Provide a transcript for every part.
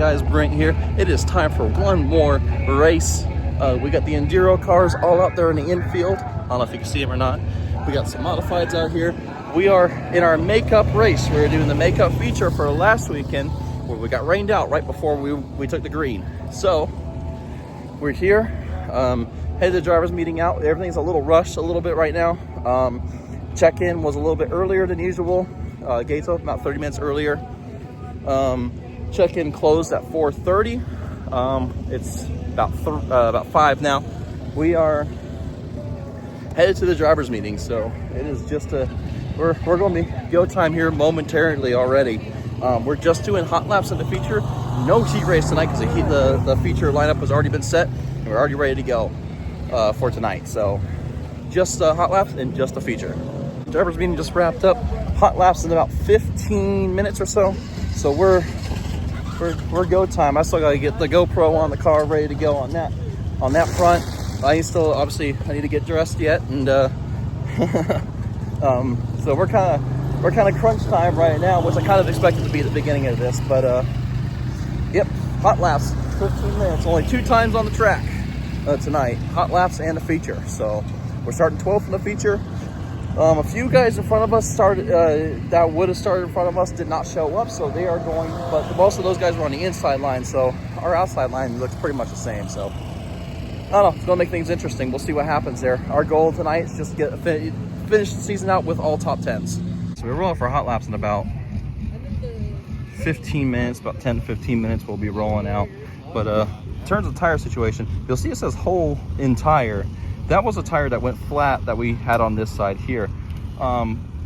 guys, Brent here. It is time for one more race. We got the Enduro cars all out there in the infield. I don't know if you can see them or not. We got some modifieds out here. We are in our makeup race. We're doing the makeup feature for last weekend where we got rained out right before we took the green. So we're here, headed to the driver's meeting out. Everything's a little rushed a little bit right now. Check-in was a little bit earlier than usual. Gates open about 30 minutes earlier. Check-in closed at 4:30. It's about 5 now. We are headed to the driver's meeting, so it is just we're going to be go time here momentarily already. We're just doing hot laps in the feature. No heat race tonight because the feature lineup has already been set and we're already ready to go for tonight. So just hot laps and just a feature. Driver's meeting just wrapped up. Hot laps in about 15 minutes or so. So we're go time. I still got to get the GoPro on the car ready to go on that front. I need to get dressed yet, and so we're kind of crunch time right now, which I kind of expected to be at the beginning of this. But yep, hot laps, 15 minutes. Only 2 times on the track tonight. Hot laps and a feature. So we're starting 12th in the feature. A few guys in front of us that would have started in front of us did not show up, so they are going, but most of those guys were on the inside line, so our outside line looks pretty much the same. So I don't know, it's gonna make things interesting. We'll see what happens there. Our goal tonight is just to finish the season out with all top 10s. So we're rolling for hot laps in about 15 minutes, about 10 to 15 minutes we'll be rolling out. But in terms of the tire situation, you'll see it says hole in tire. That was a tire that went flat that we had on this side here.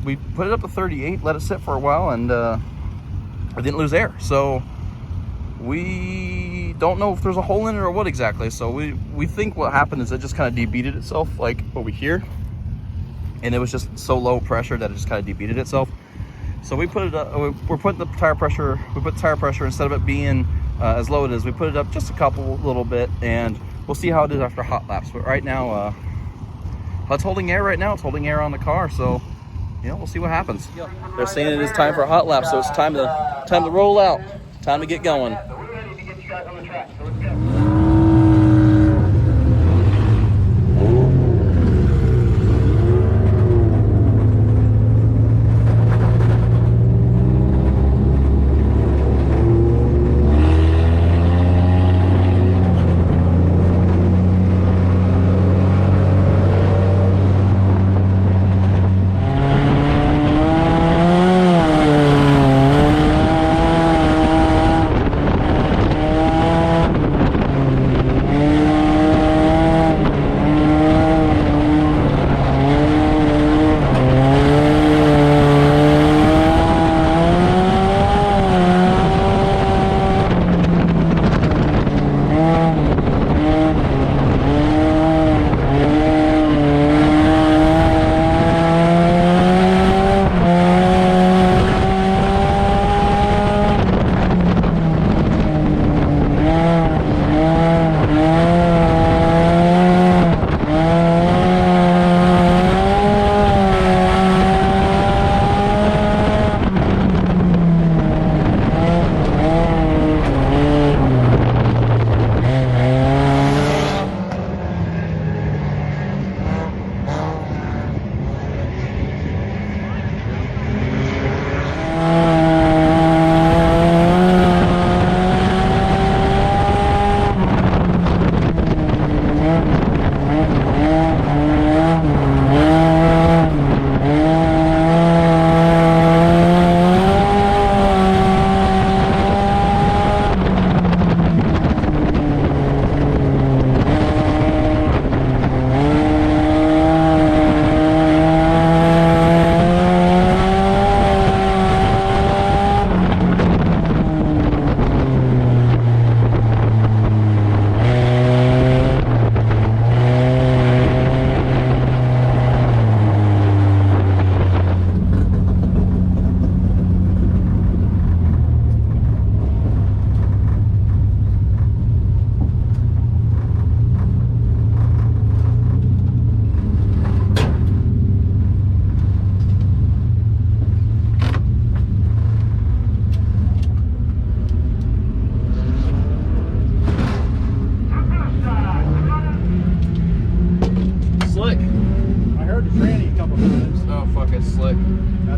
We put it up to 38, let it sit for a while, and it didn't lose air. So we don't know if there's a hole in it or what exactly. So we think what happened is it just kind of debeaded itself, like over here. And it was just so low pressure that it just kind of debeaded itself. So we put it up, we're putting the tire pressure, we put tire pressure, instead of it being as low it is, we put it up just a little bit, and we'll see how it is after hot laps. But right now, it's holding air right now. It's holding air on the car, so we'll see what happens. They're saying it is time for a hot lap, so it's time to roll out. Time to get going. We're ready to get you guys on the track, so let's go. tranny a couple times. Oh, fuck, it's slick. I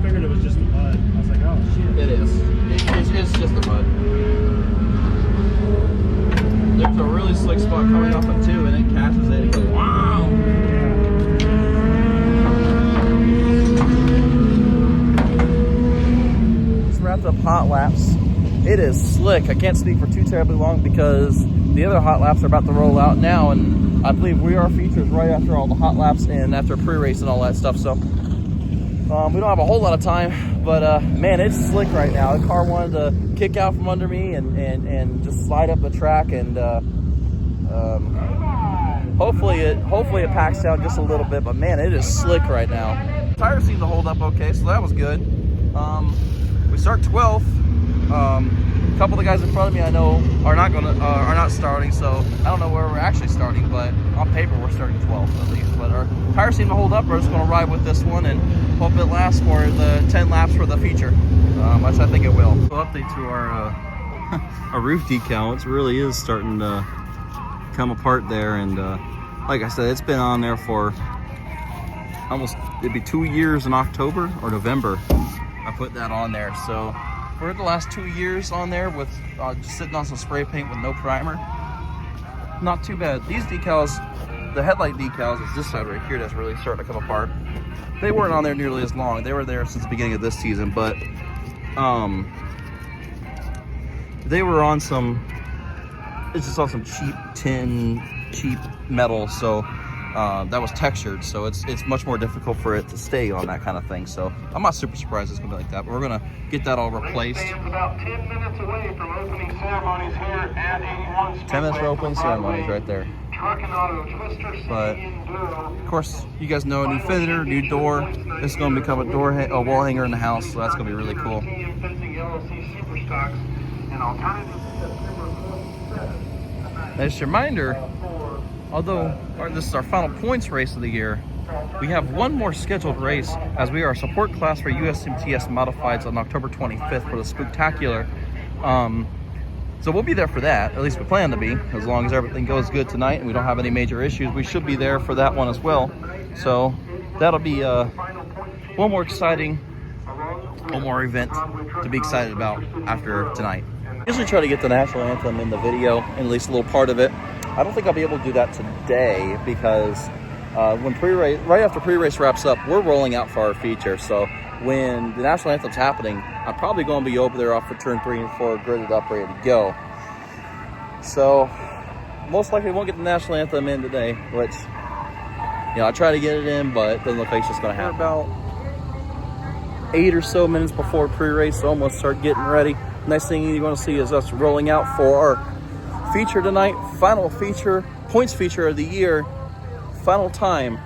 figured it was just the mud. I was like, oh shit. It is. It's just the mud. There's a really slick spot coming off of 2, and it catches it and goes, wow! Just wrapped up hot laps. It is slick. I can't speak for too terribly long because the other hot laps are about to roll out now, and I believe we are features right after all the hot laps and after pre-race and all that stuff. So we don't have a whole lot of time, but man, it's slick right now. The car wanted to kick out from under me and just slide up the track, and hopefully it packs down just a little bit. But man, it is slick right now. Tires seem to hold up okay, so that was good. We start 12th. A couple of the guys in front of me I know are not starting, so I don't know where we're actually starting, but on paper we're starting 12th at least. But our tires seem to hold up. We're just going to ride with this one and hope it lasts for the 10 laps for the feature, which I think it will. Update to our our roof decal. It really is starting to come apart there, and like I said, it's been on there for almost, it'd be 2 years in October or November. I put that on there, so for the last 2 years on there with just sitting on some spray paint with no primer. Not too bad. These decals, the headlight decals, is this side right here that's really starting to come apart. They weren't on there nearly as long. They were there since the beginning of this season, but they were on some, it's just on some cheap tin, cheap metal, so that was textured, so it's much more difficult for it to stay on that kind of thing. So I'm not super surprised it's gonna be like that, but we're gonna get that all replaced. It's about 10 minutes away from opening ceremonies here at 81 Speedway. 10 minutes for opening ceremonies right there. Truck and auto twister, But Enduro. of course, you guys know, new fender, new door. This is gonna become a wall hanger in the house, so that's gonna be really cool. Fencing LLC super stocks and alternatives to September 27th. As a reminder, although this is our final points race of the year, we have one more scheduled race as we are a support class for USMTS Modifieds on October 25th for the Spooktacular. So we'll be there for that, at least we plan to be, as long as everything goes good tonight and we don't have any major issues. We should be there for that one as well. So that'll be one more exciting, one more event to be excited about after tonight. I usually try to get the national anthem in the video, at least a little part of it. I don't think I'll be able to do that today because when right after pre-race wraps up, we're rolling out for our feature. So when the national anthem's happening, I'm probably going to be over there off for turn 3 and 4, gridded up, ready to go. So most likely won't get the national anthem in today, which, you know, I try to get it in, but it doesn't look like it's just going to happen. We're about 8 or so minutes before pre-race, so almost start getting ready. Next thing you're going to see is us rolling out for our feature tonight, final feature, points feature of the year, final time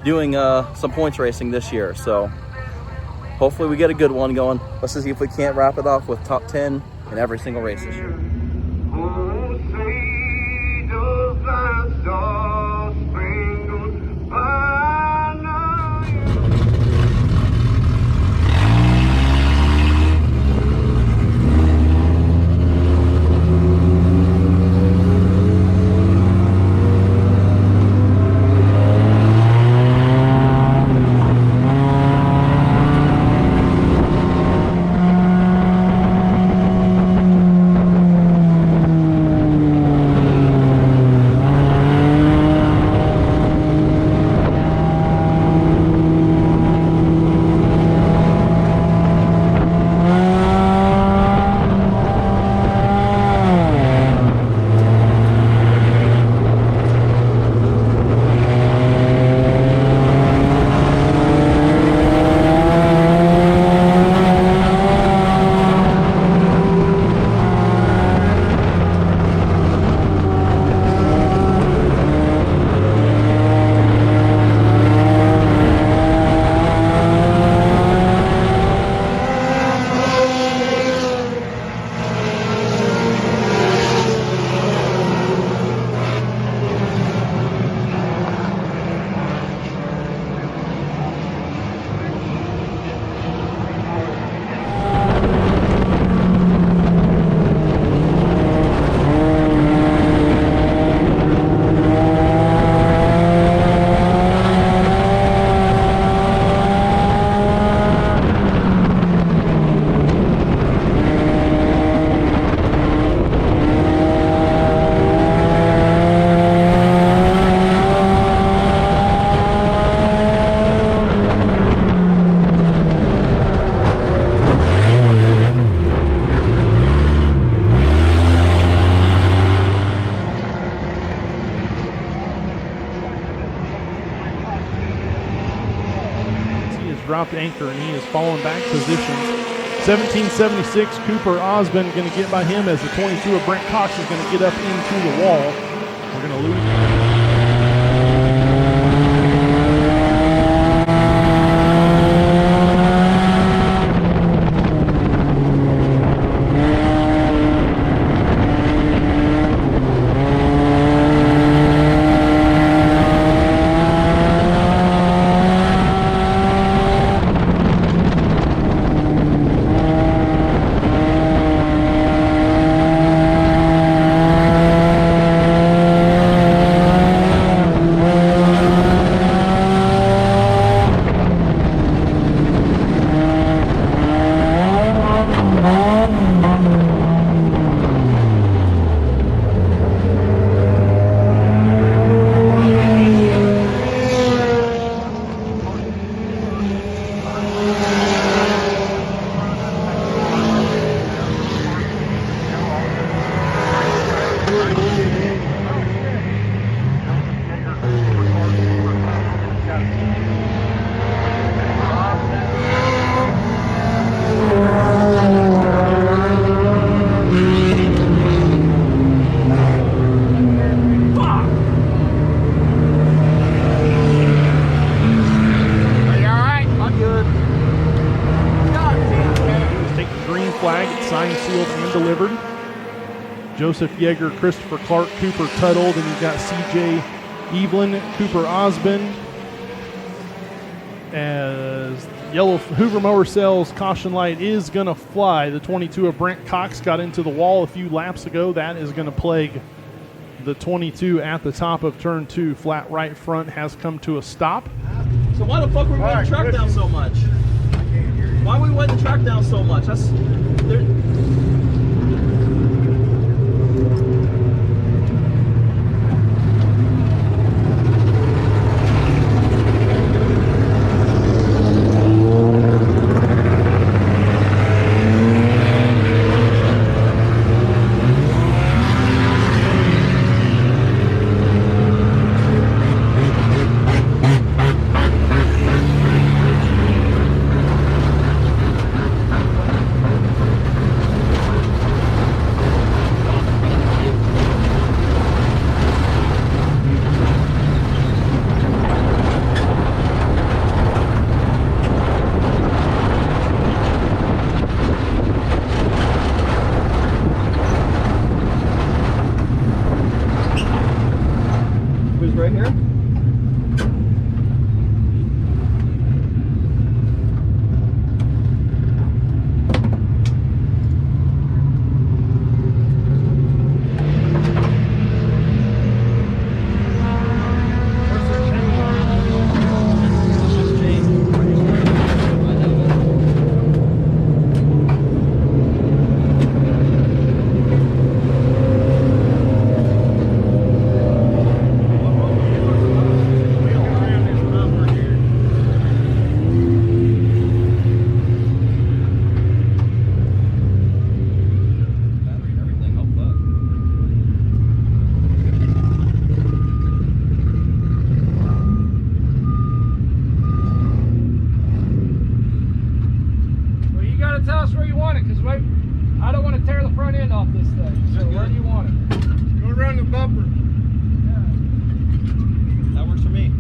doing some points racing this year. So hopefully we get a good one going. Let's just see if we can't wrap it off with top 10 in every single race this year. Oh, say does that star spangled banner dropped anchor, and he is falling back position. 1776, Cooper Osmond going to get by him as the 22 of Brent Cox is going to get up into the wall. We're going to lose. Joseph Yeager, Christopher Clark, Cooper Tuttle. Then you've got C.J. Evelyn, Cooper Osmond. As yellow Hoover Mower Cells caution light is going to fly. The 22 of Brent Cox got into the wall a few laps ago. That is going to plague the 22 at the top of turn 2. Flat right front has come to a stop. So why the fuck were we wetting the track down so much? Why are we wetting the track down so much? Right here. Tell us where you want it, because I don't want to tear the front end off this thing. So where do you want it? Go around the bumper. That works for me.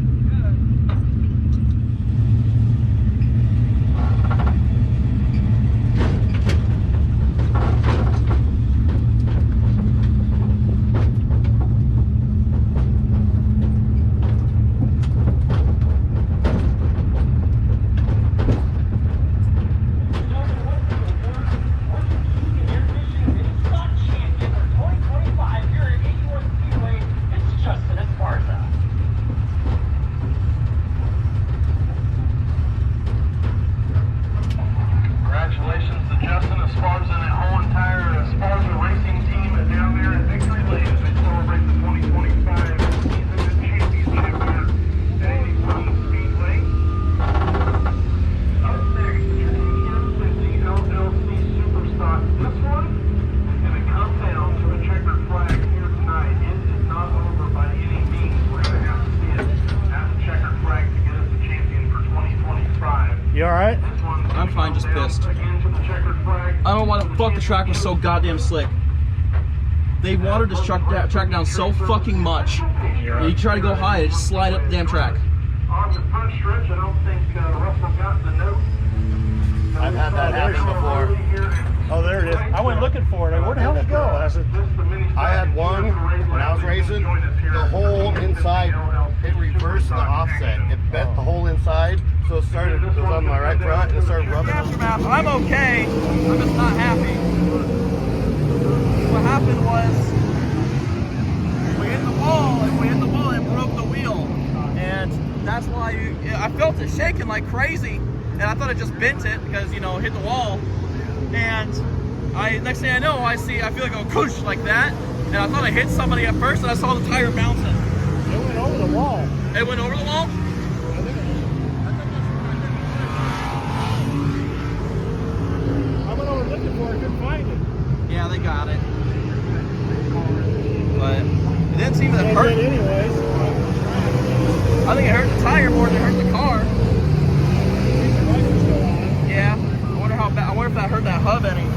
You all right? I'm fine, just pissed. I don't know why the fuck the track was so goddamn slick. They watered this track down so fucking much. You try to go high, it just slide up the damn track. On the front stretch, I don't think Russell got the note. I've had that happen before. Oh, there it is. I went looking for it. Where the hell did it go? I said, I had one when I was racing. The whole inside, it reversed the offset. It bent the whole inside, so it was on my right front and it started rubbing. Aftermath, I'm okay. I'm just not happy. What happened was we hit the wall, and broke the wheel, and that's why I felt it shaking like crazy, and I thought I just bent it because hit the wall, and next thing I know, I feel like a whoosh like that, and I thought I hit somebody at first, and I saw the tire bouncing. it went over the wall. It went over the wall. I went over looking for it, couldn't find it. Yeah, they got it, but it didn't seem to hurt. It anyways. I think it hurt the tire more than it hurt the car. Yeah, I wonder how bad. I wonder if that hurt that hub any.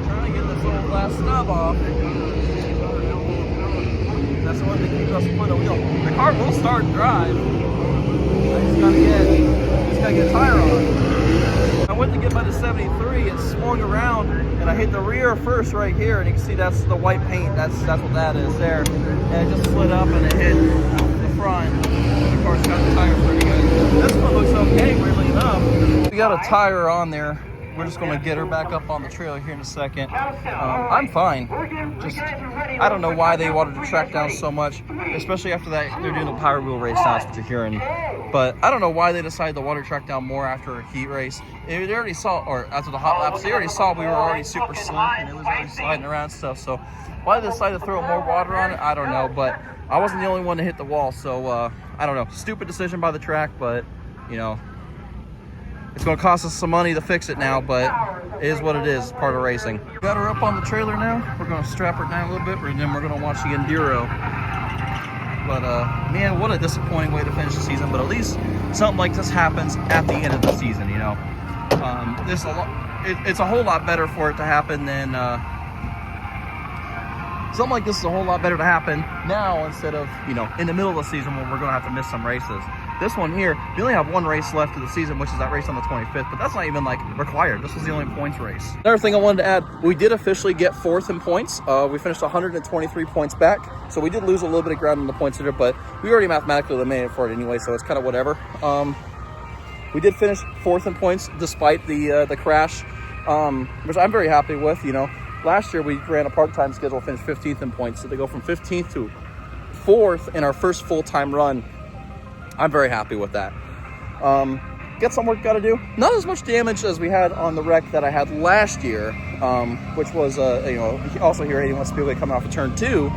Trying to get this little last stub off. That's the one that keeps us put a wheel. The car will start and drive. I just gotta get a tire on. I went to get by the 73, it swung around, and I hit the rear first right here, and you can see that's the white paint. That's what that is there. And it just slid up and it hit the front. And of course, got the tire pretty good. This one looks okay, weirdly enough. We got a tire on there. We're just going to get her back up on the trailer here in a second. I'm fine. Just, I don't know why they wanted to track down so much, especially after that they're doing the Power Wheel race now, that's what you're hearing. But I don't know why they decided to water track down more after a heat race. They already saw, or after the hot laps, they already saw we were already super slick and it was already sliding around and stuff. So why they decided to throw more water on it, I don't know. But I wasn't the only one to hit the wall, so I don't know. Stupid decision by the track, but it's going to cost us some money to fix it now, but it is what it is, part of racing. Got her up on the trailer now. We're going to strap her down a little bit, and then we're going to watch the Enduro. But, man, what a disappointing way to finish the season. But at least something like this happens at the end of the season, It's a whole lot better for it to happen than... something like this is a whole lot better to happen now instead of, in the middle of the season when we're going to have to miss some races. This one here, we only have one race left of the season, which is that race on the 25th, but that's not even required. This was the only points race. Another thing I wanted to add, we did officially get 4th in points. We finished 123 points back, so we did lose a little bit of ground in the points there, but we already mathematically eliminated for it anyway, so it's kind of whatever. We did finish 4th in points despite the crash, which I'm very happy with. Last year we ran a part-time schedule, finished 15th in points, so to go from 15th to 4th in our first full-time run, I'm very happy with that. Got some work got to do. Not as much damage as we had on the wreck that I had last year, which was, also here 81 Speedway coming off of turn 2.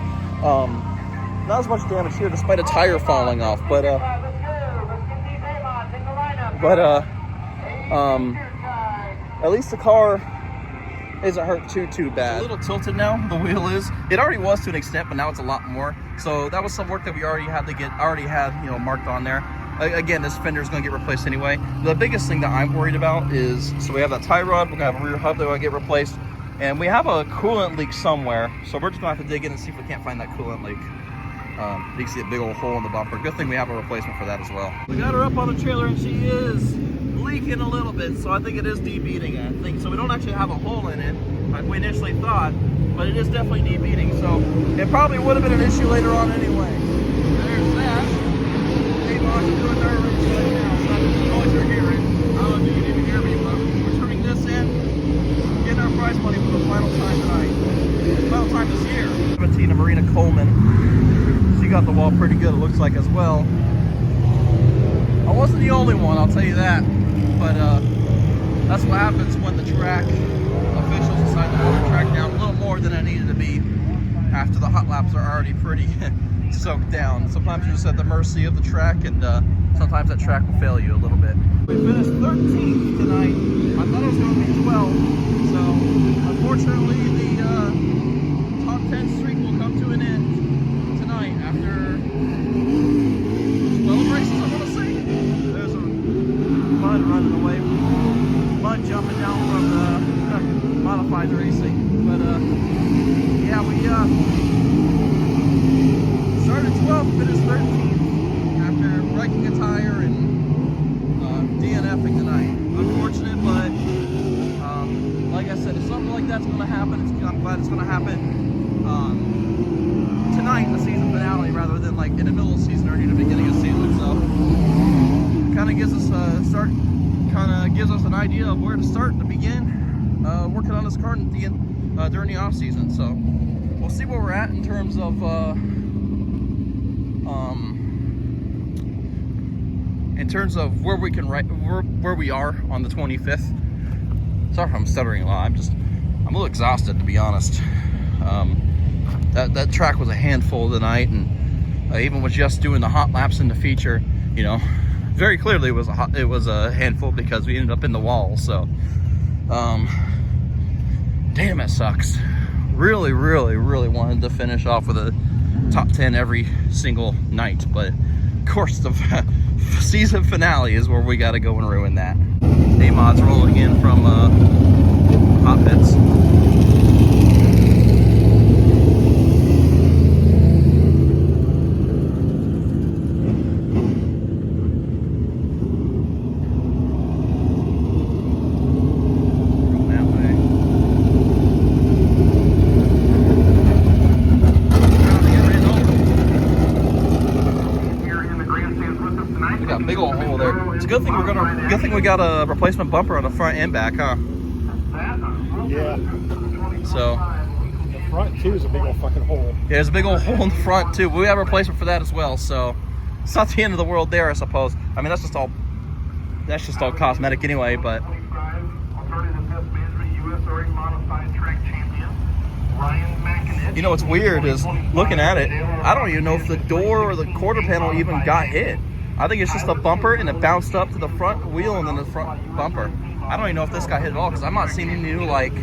Not as much damage here despite a tire falling off, but at least the car isn't hurt too bad. It's a little tilted now, the wheel is. It already was to an extent, but now it's a lot more. So that was some work that we already had marked on there. Again, this fender is going to get replaced anyway. The biggest thing that I'm worried about is, so we have that tie rod, we're going to have a rear hub that will get replaced, and we have a coolant leak somewhere. So we're just going to have to dig in and see if we can't find that coolant leak. You can see a big old hole in the bumper. Good thing we have a replacement for that as well. We got her up on the trailer and she is leaking a little bit, so I think it is debeating. I think so. We don't actually have a hole in it like we initially thought, but it is definitely debeating, so it probably would have been an issue later on anyway. There's that. Avon's doing their race right now, so that's the noise you're hearing. I don't know if you can even hear me, but we're turning this in, getting our prize money for the final time tonight. Final time this year. 17 of Marina Coleman. She got the wall pretty good, it looks like, as well. I wasn't the only one, I'll tell you that. But that's what happens when the track officials decide to water track down a little more than I needed to be after the hot laps are already pretty soaked down. Sometimes you're just at the mercy of the track, and sometimes that track will fail you a little bit. We finished 13th tonight. I mud jumping down from the modified racing. But yeah, we started 12th, finished 13th after breaking a tire and DNFing tonight. Unfortunate, but like I said, if something like that's going to happen, I'm glad it's going to happen tonight in the season finale rather than like in the middle of the season or near the beginning of the season. So kind of gives us gives us an idea of where to start and to begin working on this car at the end, during the off season. So we'll see where we're at in terms of where we can where we are on the 25th. Sorry if I'm stuttering a lot. I'm a little exhausted, to be honest. That track was a handful tonight, and even with just doing the hot laps in the feature, you know, very clearly it was a handful because we ended up in the wall. So, damn, it sucks. Really, really, really wanted to finish off with a top 10 every single night, but of course the season finale is where we got to go and ruin that. A-Mod's rolling in from hot pits. Good thing we got a replacement bumper on the front and back, huh? Yeah. So the front too is a big old fucking hole. Yeah, there's a big old hole in the front too. We have a replacement for that as well, so it's not the end of the world there, I suppose. I mean, that's just all cosmetic anyway. But you know what's weird is looking at it, I don't even know if the door or the quarter panel even got hit. I think it's just the bumper, and it bounced up to the front wheel and then the front bumper. I don't even know if this got hit at all because I'm not seeing any new, like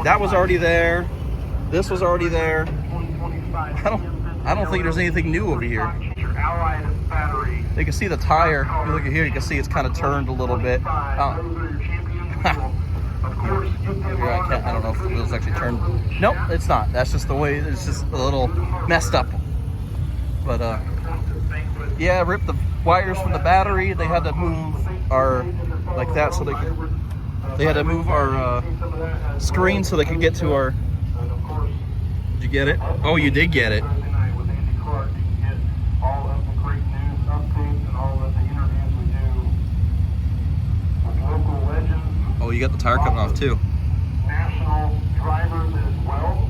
that was already there. This was already there. I don't think there's anything new over here. You can see the tire. If you look at here, you can see it's kind of turned a little bit. Here, I don't know if the wheel's actually turned. Nope, it's not. That's just the way. It's just a little messed up. But yeah, ripped the wires from the battery. They had to move our like that so they had to move our screen so they could get to our. Did you get it? Oh, you did get it. Oh, you got the tire coming off too. National drivers as well.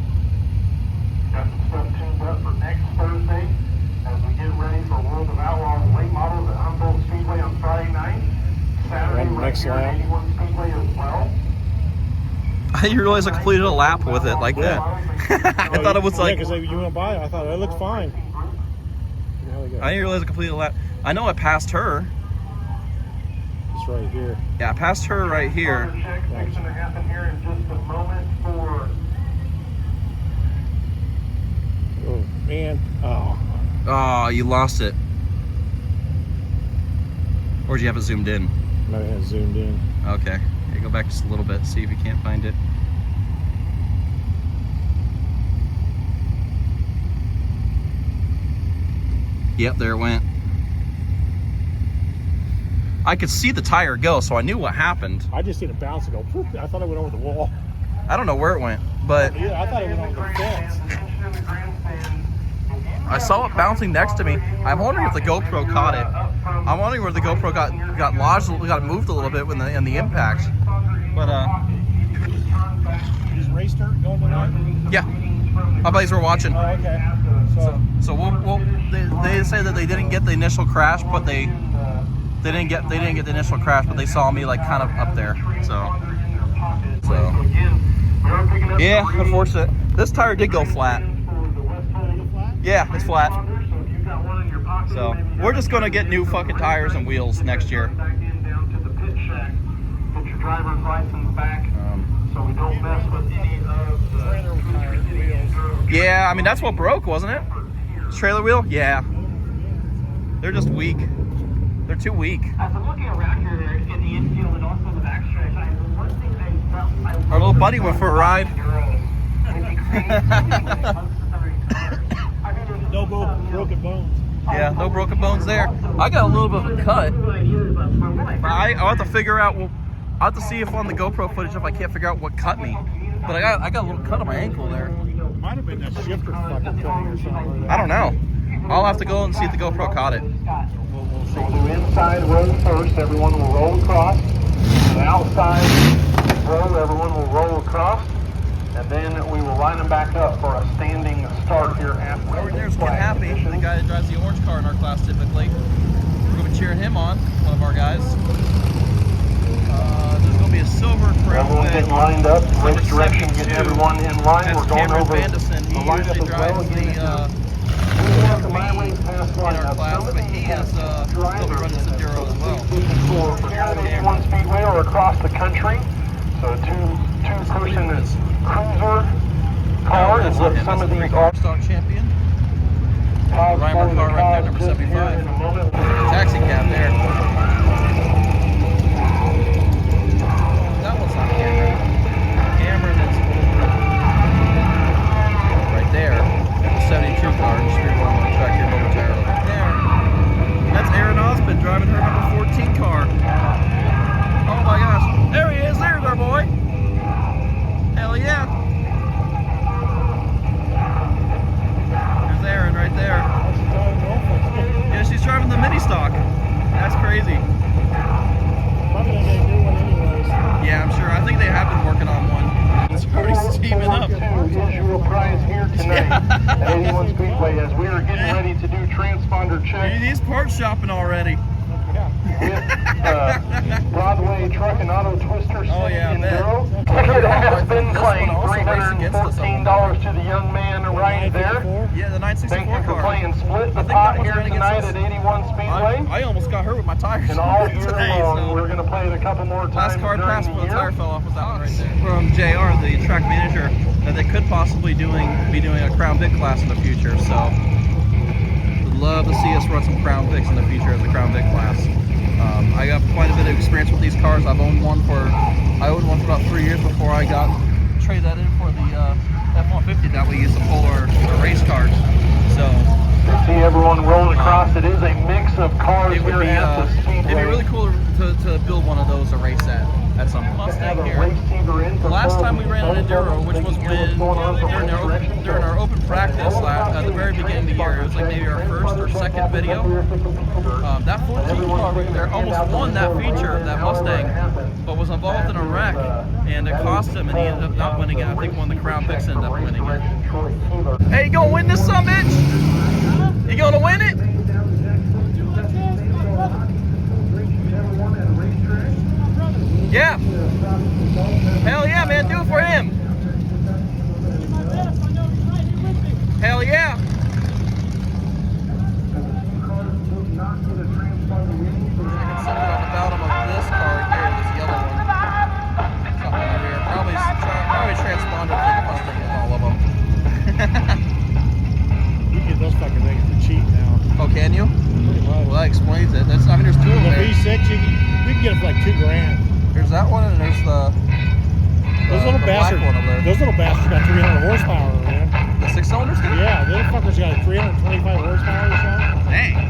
Got some stuff tuned up for next Thursday as we get ready for World of Outlaws late models at Humboldt Speedway on Friday night. Saturday right here at 81 Speedway as well. I didn't realize I completed a lap with it like that. I thought it was like. Yeah, because you went by, I thought it looked fine. I didn't realize I completed a lap. I know I passed her. It's right here. Yeah, I passed her right here. Check fixing to happen here in just a moment for. Oh man! Oh. Oh, you lost it. Or did you have it zoomed in? Might have zoomed in. Okay. Okay, go back just a little bit, see if you can't find it. Yep, there it went. I could see the tire go, so I knew what happened. I just seen it bounce and go, poof. I thought it went over the wall. I don't know where it went, but Yeah, I thought it went over the fence. I saw it bouncing next to me. I'm wondering if the GoPro caught it. I'm wondering where the GoPro got lodged, got moved a little bit in the impact. But Is Race Dirt going tonight? yeah, my buddies were watching. Oh, okay. So they say that they didn't get the initial crash, but they didn't get the initial crash, but they saw me like kind of up there. So yeah, unfortunate. This tire did go flat. Yeah, it's flat. So we're just gonna get new fucking tires and wheels next year. Driver's license back, so we don't mess with any of the wheels. Yeah, I mean that's what broke, wasn't it? Trailer wheel? Yeah. They're just weak. They're too weak. As I'm looking around here in the buddy went for a ride. No broken bones. Yeah, no broken bones there. I got a little bit of a cut. But I'll have to figure out. Well, I'll have to see if on the GoPro footage if I can't figure out what cut me. But I got a little cut on my ankle there. Might have been that shifter fucking thing or something. I don't know. I'll have to go and see if the GoPro caught it. So we'll do inside row first. Everyone will roll across. The outside row, everyone will roll across. And then we will line them back up for a standing start here after. Over there's Ken Happy, the guy that drives the orange car in our class typically. We're going to be cheering him on, one of our guys. There's going to be a silver crown. Everyone's getting lined up, race direction, getting everyone in line. That's We're going Cameron over Vandison. He usually drives the in our class, but he is he'll be running Enduro as well. Here at the A1 Speedway or across the country. So two-person cruiser car is what some of these are. Stock champion. Reimer car right there, number 75. Taxi cab there. That one's not Cameron. Cameron is right there. The 72 car. Just rewind on the track here momentarily. Right there. That's Aaron Osmond driving her number 14 car. Oh my gosh. There he is. There's our boy. Hell yeah. There's Aaron right there. Yeah, she's driving the mini stock. That's crazy. Probably gonna get a new one anyways. Yeah, I'm sure. I think they have been working on one. It's already steaming up. Is your prize here tonight at A1 Speedway as we are getting ready to do transponder checks. He's part shopping already. With Broadway Truck and Auto Twister Oh, yeah, I bet. Enduro. Ticket has been claimed, $314 to the young man right there. Yeah, the 964 Thank you for car. playing Split the I think Pot that was here running tonight against at 81 Speedway. I almost got hurt with my tires And all year today, long, so we're going to play it a couple more times last card during passed the when the year. tire fell off was that one right there. From JR, the track manager, that they could possibly be doing a Crown Vic class in the future. So would love to see us run some Crown Vics in the future as a Crown Vic class. I got quite a bit of experience with these cars. I owned one for about 3 years before I got traded that in for the F-150 that we used to pull our race cars. So See everyone rolling across. It is a mix of cars it would here be at the Speedway. it'd be really cool to build one of those to race at some Mustang here. The last time we ran an Enduro, which was when during our open practice at the very beginning of the year, it was like maybe our first or second video. That 14 car right there almost won that feature, that Mustang, but was involved in a wreck, and it cost him, and he ended up not winning it. I think one of the Crown Vics ended up winning it. Hey, you gonna win this son, bitch? You gonna win it? Yeah. Hell yeah, man. Do it for him. Hell yeah. I can set it on the bottom of this car here, this yellow one. Something in the rear. Probably transponder for the Mustang and all of them. You can get those fucking things for cheap now. Oh, can you? Pretty much. Well, that explains it. I mean, there's two of them The there. V6, we can get it for like $2,000. There's that one, and there's the Those little black bastards. one over there. Those little bastards got 300 horsepower, man. The 6-cylinders do? Yeah, the little fuckers got 325 horsepower or something. Dang.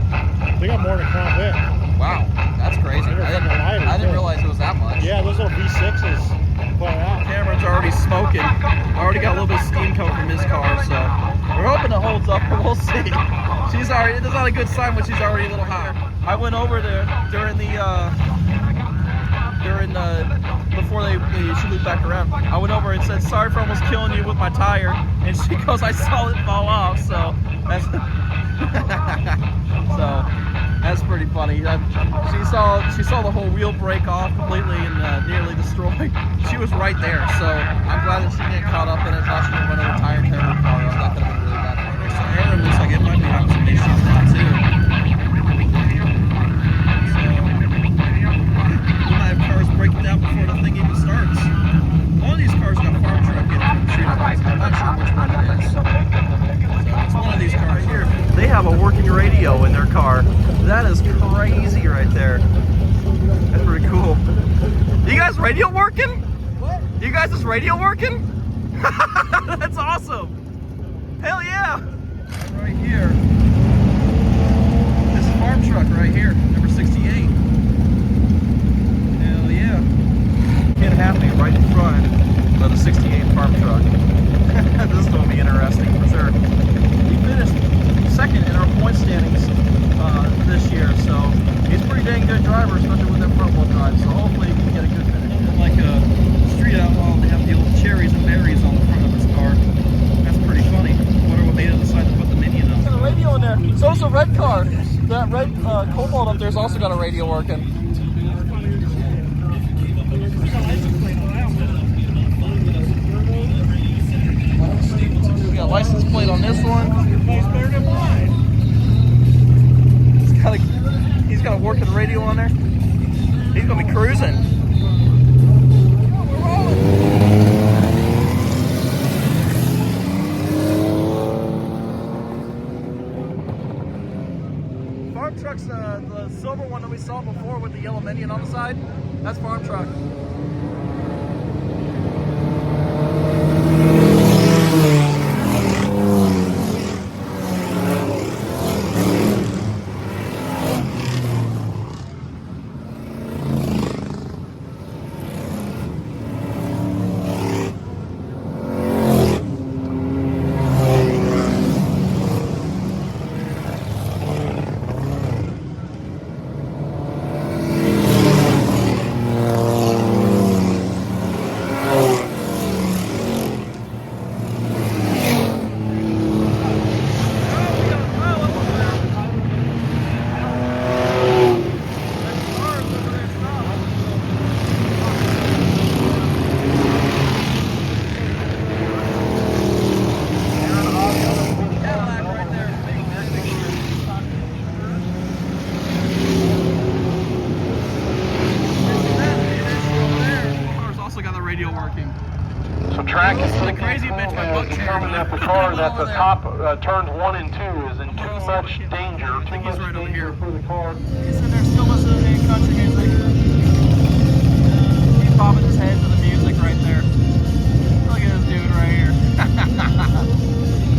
They got more than Crown Vic. Wow, that's crazy. They're fucking lighter, I didn't too. realize it was that much. Yeah, those little V6s put it out. Cameron's already smoking. Already got a little bit of steam coming from his car, so we're hoping it holds up, but we'll see. She's already, it's not a good sign when she's already a little hot. I went over there before she looped back around. I went over and said, sorry for almost killing you with my tire, and she goes, I saw it fall off, so that's so that's pretty funny. She saw the whole wheel break off completely and nearly destroyed. She was right there, so I'm glad that she didn't caught up in it. Thought she would run over tire and tear her car up. That could have been really bad for her. So Aaron looks like it might be having some issues now too. So we might have cars breaking down before the thing even starts. All of these cars got farm truck in it from the street. I'm not sure which one it is. So it's one of these cars here. They have a working radio in their car. That is crazy right there. That's pretty cool. You guys radio working? What? You guys' is radio working? That's awesome. Hell yeah. Right here. This is farm truck right here, number 68. Hell yeah. Can't have me right in front of the 68 farm truck. This is going to be interesting for sure. He finished second in our point standings this year, so he's a pretty dang good driver, especially with that front wheel drive. So hopefully he can get a good finish. Like a street outlaw, they have the old cherries and berries on the front of his car. That's pretty funny. Wonder what they decide to put the Minion on. Got a radio in there. So it's a red car. That red Cobalt up there's also got a radio working. We got a license plate on this one. He's got a working radio on there. He's gonna be cruising. Farm truck's the silver one that we saw before with the yellow Minion on the side. That's farm truck. Track is the crazy bitch my butt chair. That the car that the top turns 1 and 2 is in too much danger. I think he's right over here. For the car. He's in there still listening to country music. He's bobbing his head to the music right there. Look at this dude right here.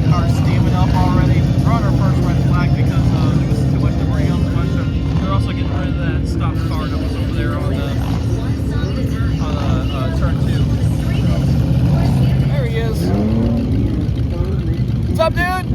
Car's steaming up already. We're on our first red flag because there was too much debris on the bunch. They're also getting rid of that stopped car that was over there on the turn 2. There he is. What's up, dude?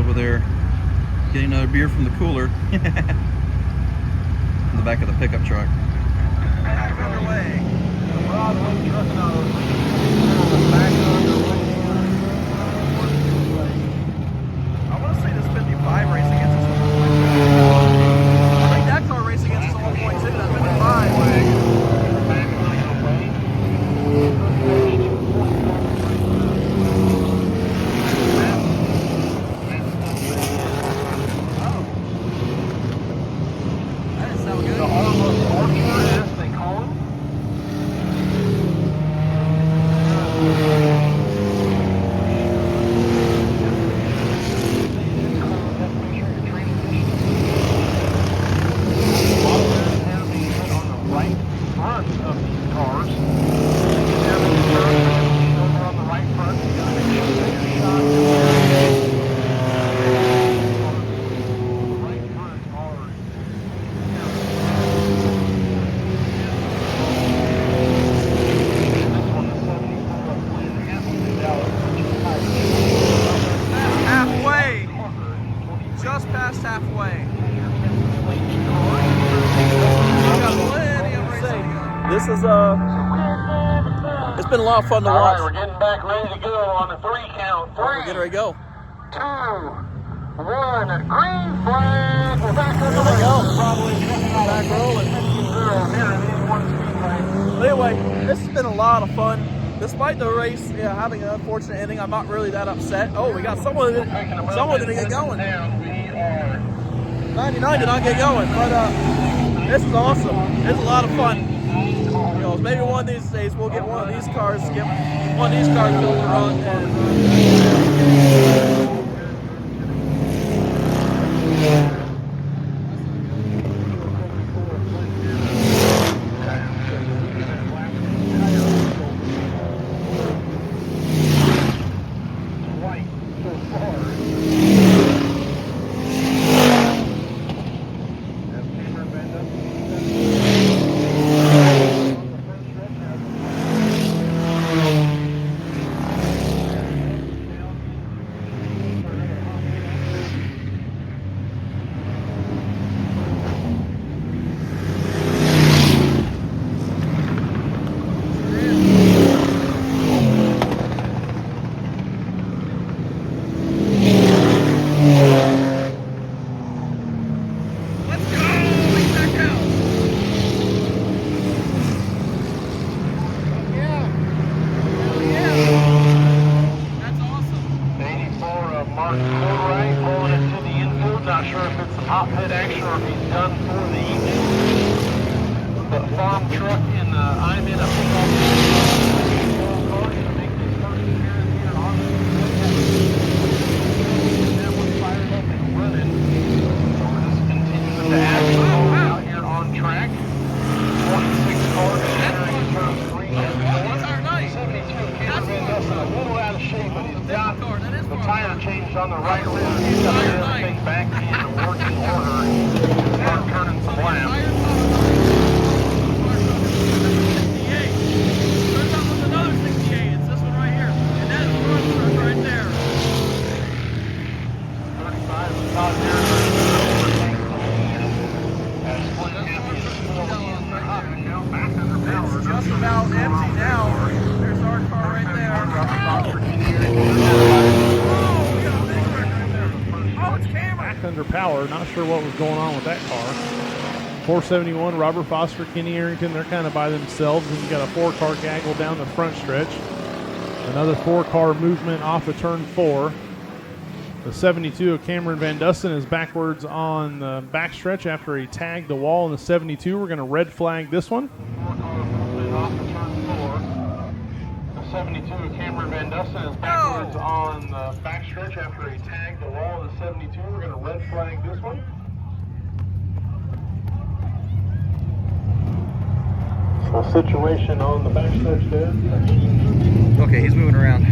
over there getting another beer from the cooler in the back of the pickup truck. Back underway. I want to say this 55 race against us. I think that car race against us at 1.2. That's 55. This is it's been a lot of fun to watch. All right, we're getting back ready to go on the 3 count. 3, we're getting ready to go. 2, 1, green flag. We're back on the There they go. Back rolling. But anyway, this has been a lot of fun. Despite the race having an unfortunate ending, I'm not really that upset. Oh, we got someone didn't get going. 99 did not get going, but this is awesome. It's a lot of fun. You know, maybe one of these days we'll get one of these cars, built to run. Not sure if it's a hot pit action or if he's done for the evening. The farm truck in I'm in a pickup. That one's fired up and running. So we're just continuing to add out here on track. 26 cars entering turn 3 and 4. 72 Cameron Van Dusen, a little out of shape, but he's got the tire changed on the right rear. He's got everything back in working order. Start turning some laps. Another 68. It's this one right here. And that is the run truck right there. 35 is not there. It's just about empty now. There's our car right there. Oh, it's Cameron. Back under power. Not sure what was going on with that car. 471, Robert Foster, Kenny Arrington, they're kind of by themselves. And you got a 4-car gaggle down the front stretch. Another 4-car movement off of turn 4. The 72 of Cameron Van Dusen is backwards on the backstretch after he tagged the wall in the 72. We're going to red flag this one. Off of turn 4. The 72 of Cameron Van Dusen is backwards on the backstretch after he tagged the wall in the 72. We're going to red flag this one. The situation on the backstretch there. Okay, he's moving around.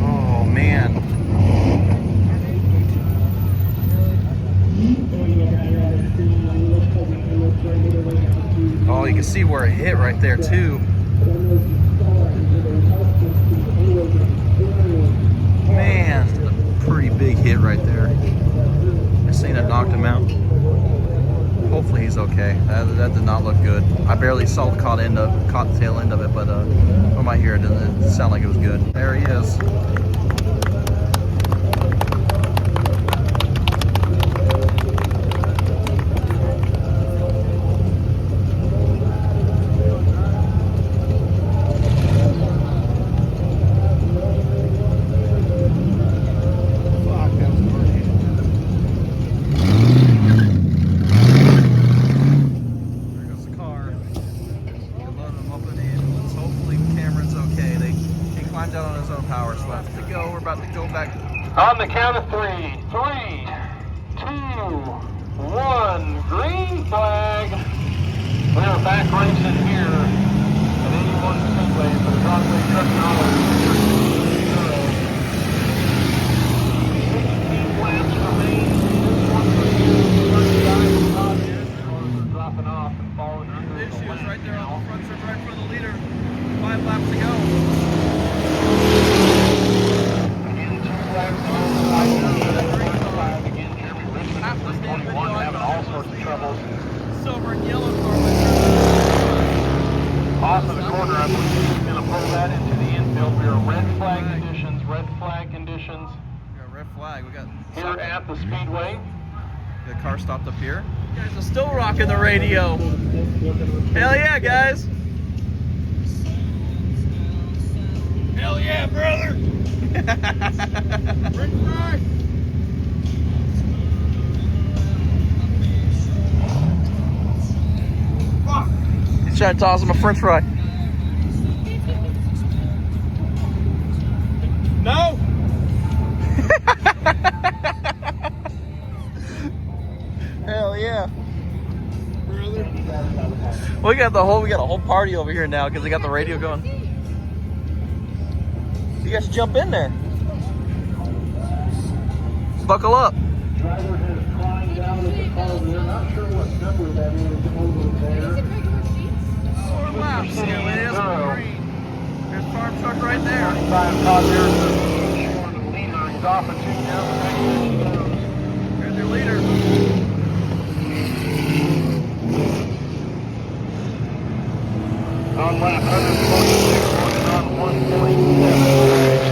Oh, man. Oh, you can see where it hit right there too. Man, a pretty big hit right there. This thing that knocked him out. Hopefully he's okay. That did not look good. I barely saw the caught the tail end of it, but from my ear it didn't sound like it was good. There he is. On the count of 3, 3, 2, 1, green flag. We are back racing here at 81 Speedway for the Broadway Truck Knowledge. 16 laps remain. This one for you. First guy, Todd Anderson, are dropping off and falling under the Issue is lane right there now. on the front strip, right for the leader. 5 laps to go. Silver and yellow car. Off of the corner, I believe he's going to pull that into the infield. We are red flag conditions, red flag conditions. We got red flag. We got Here at the Speedway. the car stopped up here. You guys are still rocking the radio. Hell yeah, guys. Hell yeah, brother! Red flag! He's trying to toss him a french fry. No! Hell yeah. We got a whole party over here now because they got the radio going. You guys should jump in there. Buckle up. Driver has climbed down at the car. We're not sure what number that is over there. 4 laps. Yeah, it is green. There's farm truck right there. 25 Todd Anderson showing the leader. He's off at 2 now. There's your leader. On lap 146, working on 147.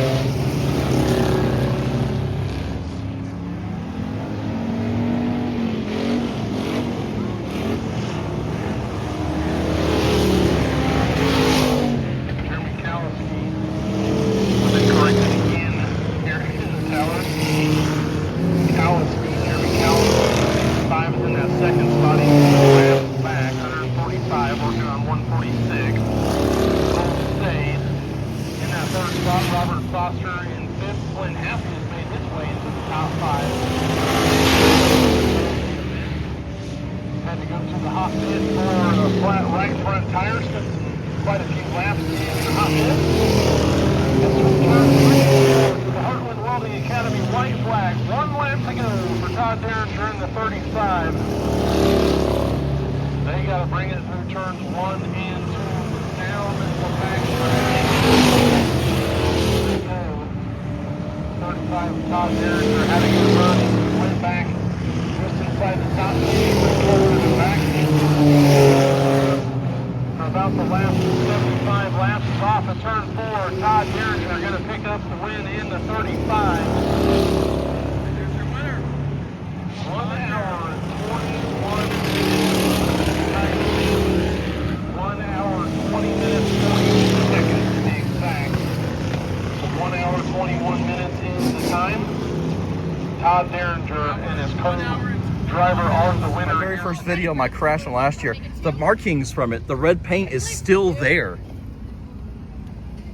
Video my crash from last year, the markings from it, the red paint is still there.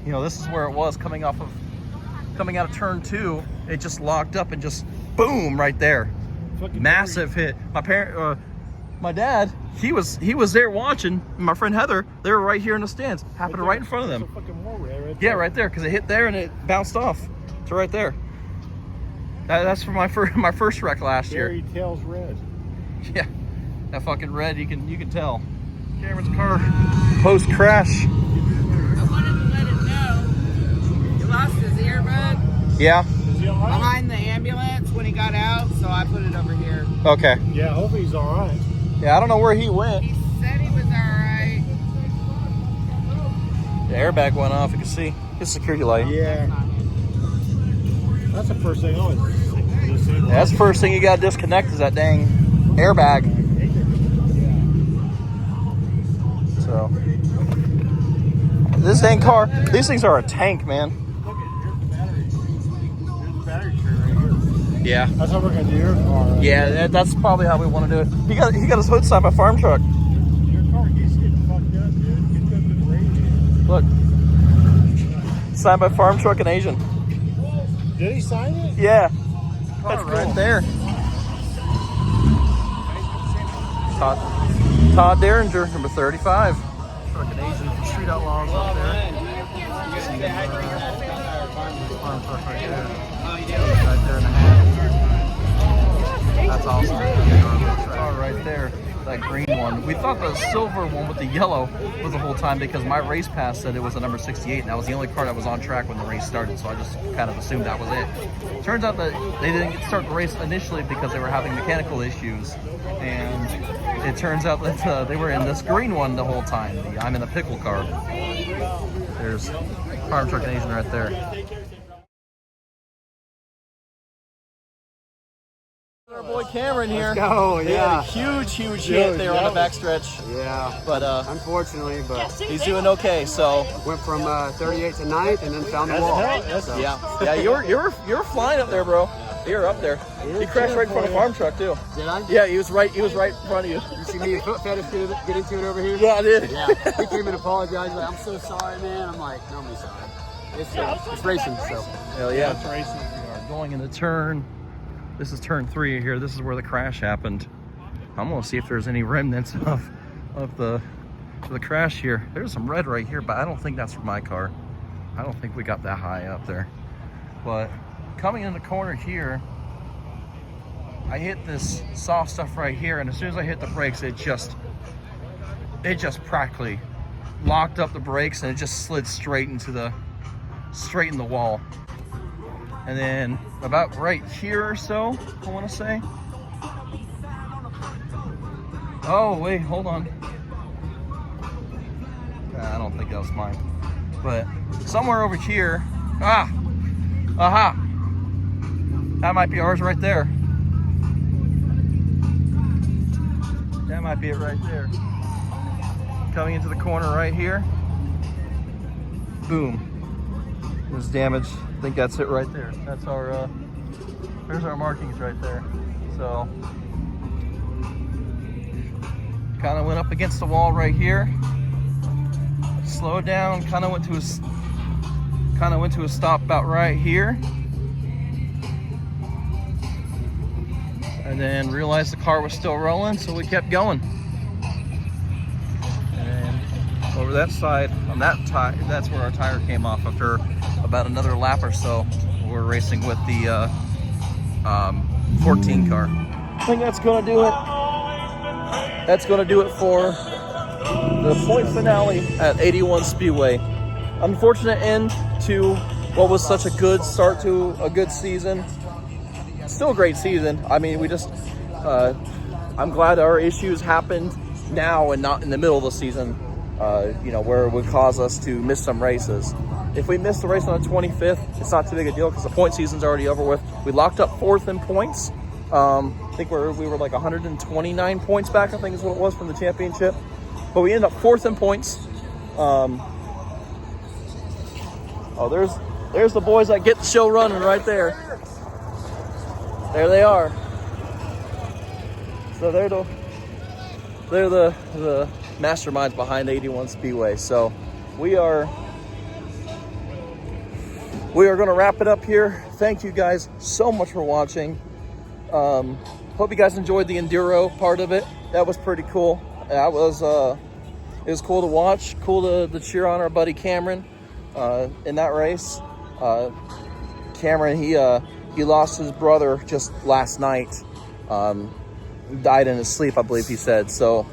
You know, this is where it was coming out of turn 2. It just locked up and just boom right there. Massive hit. My dad, he was there watching. My friend Heather, they were right here in the stands. Happened right in front of them. Yeah, right there, because it hit there and it bounced off. It's right there. That's from my first wreck last year. Fairy Tales red. Yeah. That fucking red, you can tell. Cameron's car post crash. I wanted to let it know he lost his earbud Yeah. Is he all right? behind the ambulance when he got out, so I put it over here. Okay. Yeah, hopefully he's all right. Yeah, I don't know where he went. He said he was alright. The airbag went off. You can see his security light. Yeah. That's the first thing I always Yeah, that's the first thing you got to disconnect is that dang airbag. So this dang car, these things are a tank, man. Look at here's the battery tray right here. Yeah. That's how we're gonna do your car. Yeah, that's probably how we want to do it. He got his hood signed by farm truck. Your car keeps getting fucked up, dude. Get up to the radio. Look, signed by farm truck and Asian. Did he sign it? Yeah, that's right there. Todd Derringer, number 35. Trucking Asian from Street Outlaws up there. Farm truck right there. Right there in the hat. That's awesome. Car right there, that green one. We thought the silver one with the yellow was the whole time because my race pass said it was a number 68, and that was the only car that was on track when the race started, so I just kind of assumed that was it. Turns out that they didn't start the race initially because they were having mechanical issues, and it turns out that they were in this green one the whole time, the I'm in a pickle car. There's farm truck and Asian right there. Our boy Cameron here. Oh, He had a huge hit there on the backstretch. Yeah, But unfortunately, but he's doing okay. So went from 38 to 9th and then found the wall. So, yeah, you're flying up there, bro. You're up there. He crashed right in front of farm truck too. Did I? Yeah, he was right in front of you. You see me and Foot Fetish get into it over here? Yeah, I did. Yeah. He came and apologized. Like, I'm so sorry, man. I'm like, no, I'm sorry. It's racing, so. Hell yeah. That's racing. Going into turn. This is turn 3 here. This is where the crash happened. I'm gonna see if there's any remnants of the crash here. There's some red right here, but I don't think that's from my car. I don't think we got that high up there. But coming in the corner here, I hit this soft stuff right here, and as soon as I hit the brakes, it just practically locked up the brakes, and it just slid straight in the wall. And then about right here or so, I want to say. Oh, wait, hold on. I don't think that was mine. But somewhere over here, aha, that might be ours right there. That might be it right there. Coming into the corner right here. Boom. There's damage. I think that's it right there. That's our, there's our markings right there. So, kind of went up against the wall right here. Slowed down, kind of went to a stop about right here. And then realized the car was still rolling, so we kept going. And over that side, on that tire, that's where our tire came off after about another lap or so. We're racing with the 14 car. I think that's gonna do it. That's gonna do it for the point finale at 81 Speedway. Unfortunate end to what was such a good start to a good season. Still a great season. I mean, we just, I'm glad our issues happened now and not in the middle of the season, you know, where it would cause us to miss some races. If we missed the race on the 25th, it's not too big a deal because the point season's already over with. We locked up 4th in points. I think we were like 129 points back, I think is what it was from the championship. But we ended up 4th in points. Oh, there's the boys that get the show running right there. There they are. So they're the masterminds behind 81 Speedway. So we are going to wrap it up here. Thank you guys so much for watching. Hope you guys enjoyed the Enduro part of it. That was pretty cool. That was it was cool to watch, cool to cheer on our buddy Cameron in that race. Cameron, he lost his brother just last night. Died in his sleep, I believe he said. So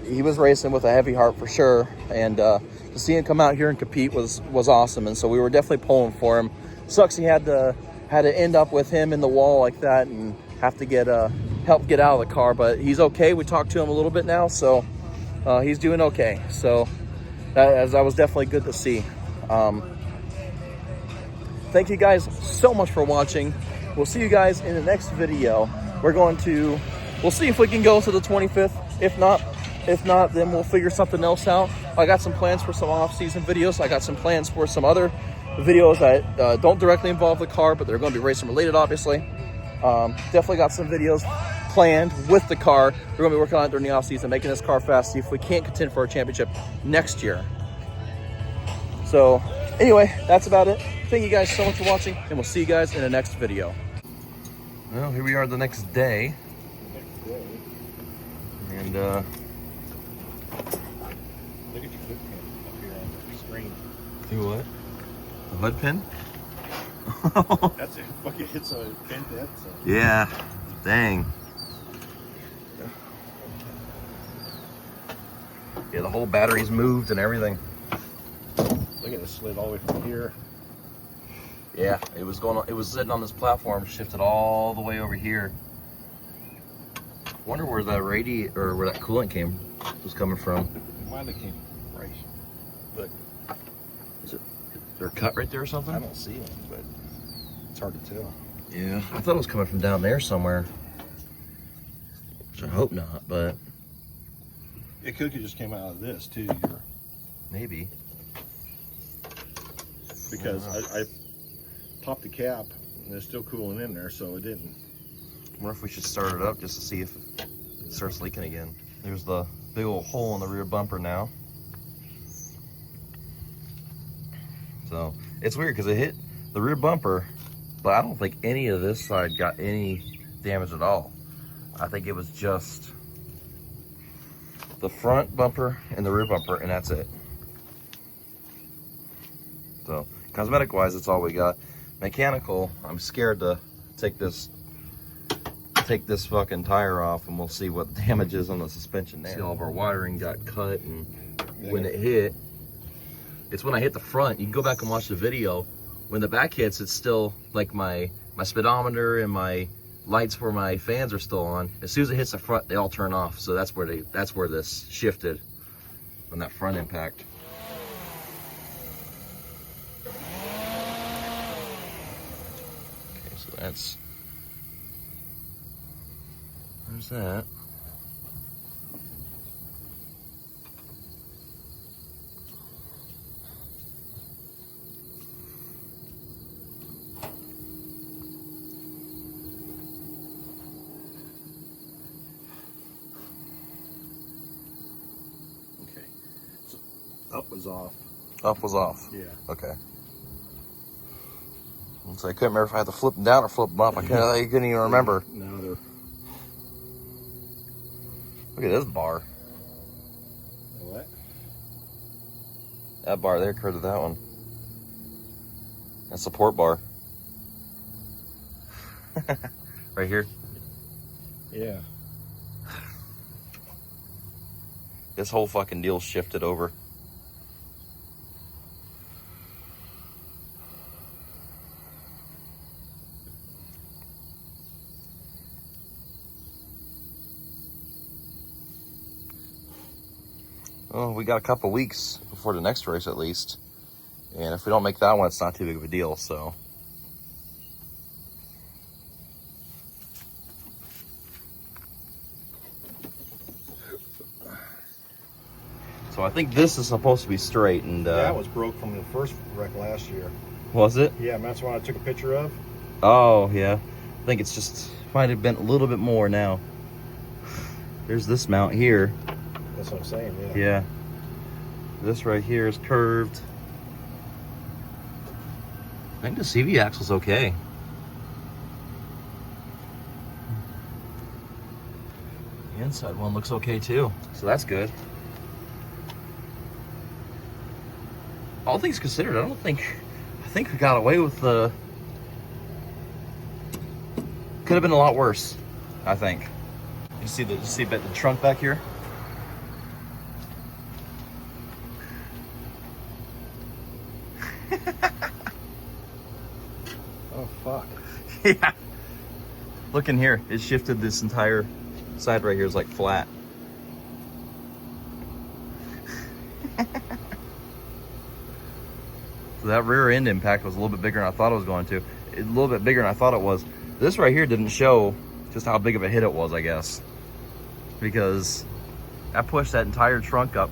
He was racing with a heavy heart for sure, and to see him come out here and compete was awesome. And so we were definitely pulling for him. Sucks he had to end up with him in the wall like that and have to get help get out of the car, but he's okay. We talked to him a little bit now, so he's doing okay. So that was definitely good to see. Thank you guys so much for watching. We'll see you guys in the next video. We'll see if we can go to the 25th. If not, then we'll figure something else out. I got some plans for some off-season videos. I got some plans for some other videos that don't directly involve the car, but they're going to be racing related, obviously. Definitely got some videos planned with the car. We're going to be working on it during the off-season, making this car fast, see if we can't contend for a championship next year. So anyway, that's about it. Thank you guys so much for watching, and we'll see you guys in the next video. Well, here we are the next day. And look at your foot pin up here on the screen. do what? The hood pin? That's it. Fucking hits a pin. That's Yeah, dang. Yeah, the whole battery's moved and everything. look at it, slid all the way from here. Yeah, it was sitting on this platform, shifted all the way over here. Wonder where that where that coolant was coming from. It might have came right. Look, Is there a cut right there or something? I don't see it, but it's hard to tell. Yeah, I thought it was coming from down there somewhere. Which I hope not, but It could have just came out of this too, maybe. because I popped the cap and it's still cooling in there, so it didn't. I wonder if we should start it up just to see if it starts leaking again. There's the big old hole in the rear bumper now. So it's weird because it hit the rear bumper, but I don't think any of this side got any damage at all. I think it was just the front bumper and the rear bumper, and that's it. So cosmetic wise, that's all we got. Mechanical, I'm scared to take this fucking tire off, and we'll see what the damage is on the suspension there. See, all of our wiring got cut, and when it hit, it's when I hit the front. You can go back and watch the video. When the back hits, it's still like my speedometer and my lights for my fans are still on. As soon as it hits the front, they all turn off. So that's where this shifted on that front impact. Okay, so there's that. Okay. So up was off. Up was off. Yeah. Okay. So I couldn't remember if I had to flip them down or flip them up. I couldn't even remember. No, they're. Look at this bar. What? That bar there curved to that one. That support bar. Right here. Yeah. This whole fucking deal shifted over. Oh, we got a couple weeks before the next race at least. And if we don't make that one, it's not too big of a deal, so. So I think this is supposed to be straight, and that was broke from the first wreck last year. Was it? Yeah, and that's what I took a picture of. Oh, yeah. I think it's just, might have bent a little bit more now. There's this mount here. That's what I'm saying, yeah. Yeah. This right here is curved. I think the CV axle's okay. The inside one looks okay too, so that's good. All things considered, I think we got away with the. Could have been a lot worse, I think. You see the trunk back here? Yeah. Look in here. It shifted this entire side right here is like flat. So that rear end impact was a little bit bigger than I thought it was going to. A little bit bigger than I thought it was. This right here didn't show just how big of a hit it was, I guess. Because I pushed that entire trunk up.